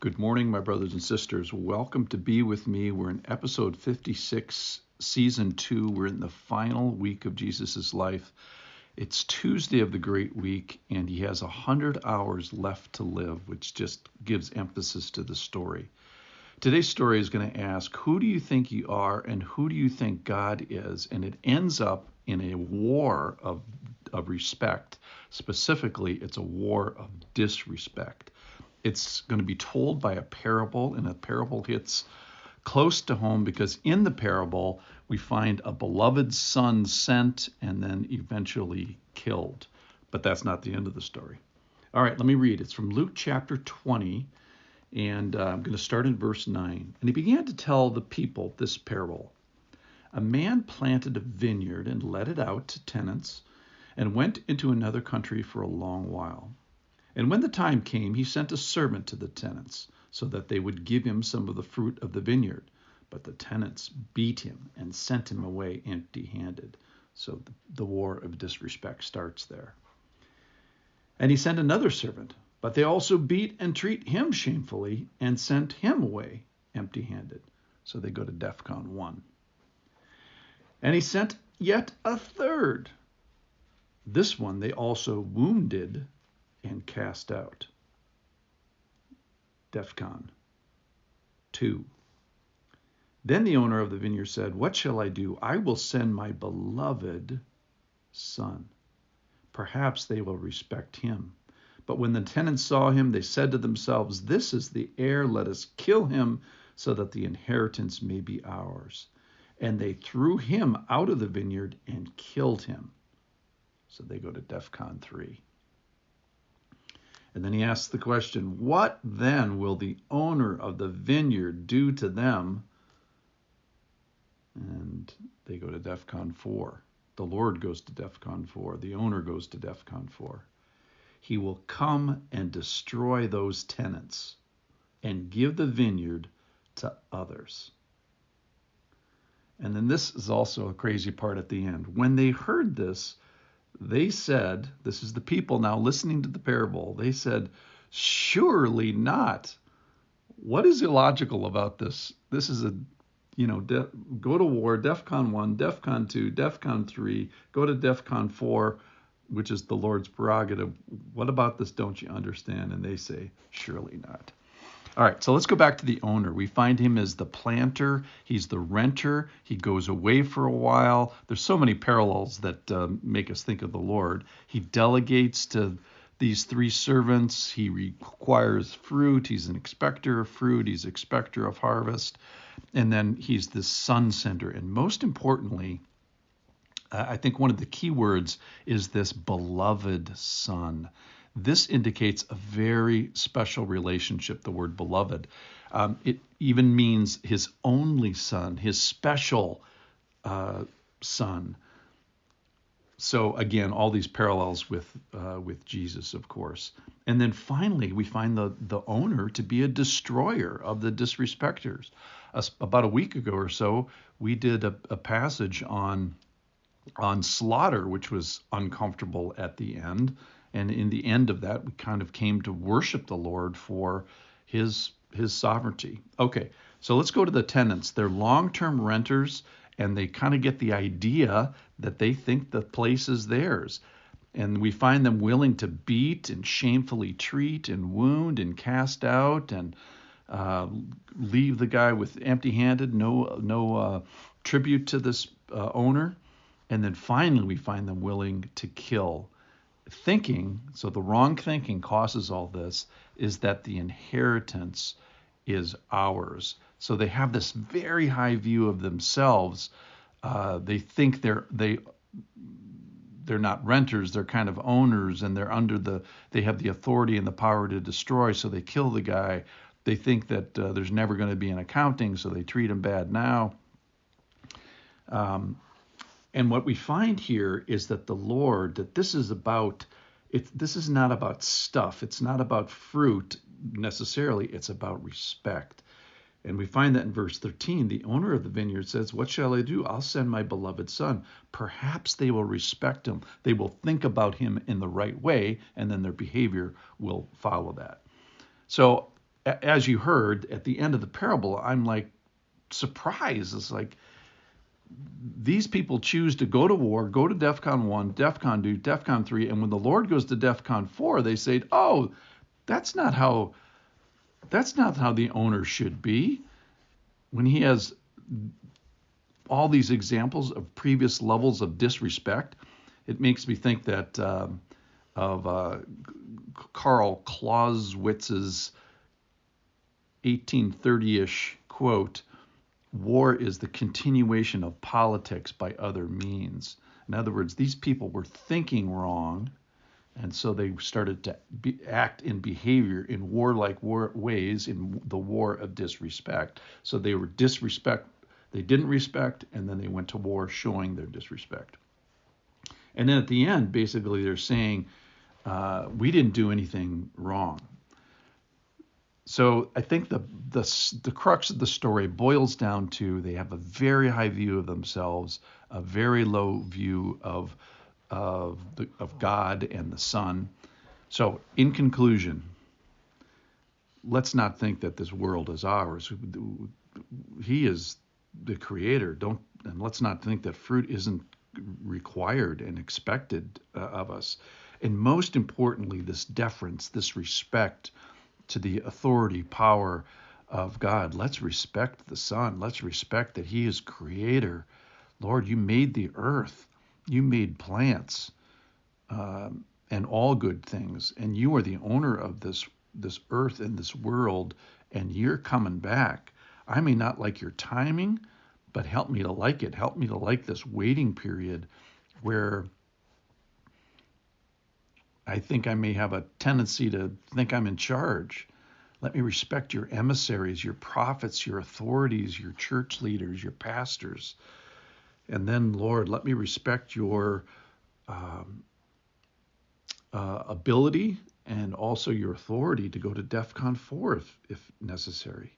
Good morning, my brothers and sisters. Welcome to Be With Me. We're in episode 56, season 2. We're in the final week of Jesus' life. It's Tuesday of the Great Week, and he has 100 hours left to live, which just gives emphasis to the story. Today's story is going to ask, who do you think you are and who do you think God is? And it ends up in a war of respect. Specifically, it's a war of disrespect. It's going to be told by a parable, and a parable hits close to home because in the parable we find a beloved son sent and then eventually killed. But that's not the end of the story. All right, let me read. It's from Luke chapter 20, and I'm going to start in verse 9. And he began to tell the people this parable. A man planted a vineyard and let it out to tenants and went into another country for a long while. And when the time came, he sent a servant to the tenants so that they would give him some of the fruit of the vineyard. But the tenants beat him and sent him away empty-handed. So the war of disrespect starts there. And he sent another servant, but they also beat and treat him shamefully and sent him away empty-handed. So they go to DEFCON 1. And he sent yet a third. This one they also wounded and cast out. DEFCON 2. Then the owner of the vineyard said, "What shall I do? I will send my beloved son. Perhaps they will respect him." But when the tenants saw him, they said to themselves, "This is the heir. Let us kill him so that the inheritance may be ours." And they threw him out of the vineyard and killed him. So they go to DEFCON 3. And then he asks the question, what then will the owner of the vineyard do to them? And they go to DEFCON 4. The Lord goes to DEFCON 4. The owner goes to DEFCON 4. He will come and destroy those tenants and give the vineyard to others. And then this is also a crazy part at the end. When they heard this, they said, this is the people now listening to the parable, they said, "Surely not." What is illogical about this? This is go to war, DEFCON 1, DEFCON 2, DEFCON 3, go to DEFCON 4, which is the Lord's prerogative. What about this don't you understand? And they say, "Surely not." All right, so let's go back to the owner. We find him as the planter. He's the renter. He goes away for a while. There's so many parallels that make us think of the Lord. He delegates to these three servants. He requires fruit. He's an expector of fruit. He's an expector of harvest. And then he's the son sender. And most importantly, I think one of the key words is this beloved son. This indicates a very special relationship, the word beloved. It even means his only son, his special son. So again, all these parallels with Jesus, of course. And then finally, we find the owner to be a destroyer of the disrespecters. About a week ago or so, we did a passage on slaughter, which was uncomfortable at the end. And in the end of that, we kind of came to worship the Lord for his sovereignty. Okay, so let's go to the tenants. They're long-term renters, and they kind of get the idea that they think the place is theirs. And we find them willing to beat and shamefully treat and wound and cast out and leave the guy with empty-handed, no tribute to this owner. And then finally, we find them willing to kill. So the wrong thinking causes all this, is that the inheritance is ours. So they have this very high view of themselves. They think they're not renters, they're kind of owners, and they have the authority and the power to destroy, so they kill the guy. They think that there's never going to be an accounting, so they treat him bad now. And what we find here is that the Lord, that this is not about stuff. It's not about fruit necessarily. It's about respect. And we find that in verse 13, the owner of the vineyard says, "What shall I do? I'll send my beloved son. Perhaps they will respect him. They will think about him in the right way, and then their behavior will follow that." So as you heard at the end of the parable, I'm like surprised. It's like these people choose to go to war, go to DEFCON 1, DEFCON 2, DEFCON 3, and when the Lord goes to DEFCON 4, they say, "Oh, that's not how the owner should be." When he has all these examples of previous levels of disrespect, it makes me think that of Karl Clausewitz's 1830-ish quote, "War is the continuation of politics by other means." In other words, these people were thinking wrong, and so they started to act in behavior in warlike ways in the war of disrespect. So they didn't respect, and then they went to war showing their disrespect. And then at the end, basically, they're saying, we didn't do anything wrong. So I think the crux of the story boils down to they have a very high view of themselves, a very low view of God and the Son. So in conclusion, let's not think that this world is ours. He is the creator. And let's not think that fruit isn't required and expected of us. And most importantly, this deference, this respect to the authority, power of God. Let's respect the Son. Let's respect that he is creator. Lord, you made the earth. You made plants and all good things. And you are the owner of this earth and this world, and you're coming back. I may not like your timing, but help me to like it. Help me to like this waiting period where I think I may have a tendency to think I'm in charge. Let me respect your emissaries, your prophets, your authorities, your church leaders, your pastors. And then, Lord, let me respect your ability and also your authority to go to DEFCON 4 if necessary.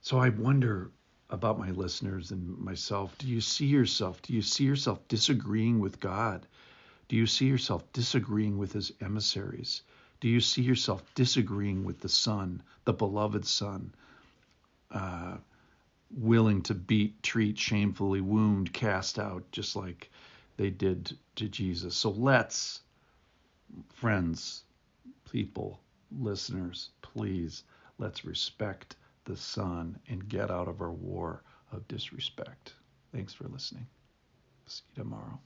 So I wonder about my listeners and myself. Do you see yourself disagreeing with God? Do you see yourself disagreeing with his emissaries? Do you see yourself disagreeing with the Son, the beloved Son, willing to beat, treat, shamefully wound, cast out, just like they did to Jesus? So let's, friends, people, listeners, please, let's respect the Son and get out of our war of disrespect. Thanks for listening. See you tomorrow.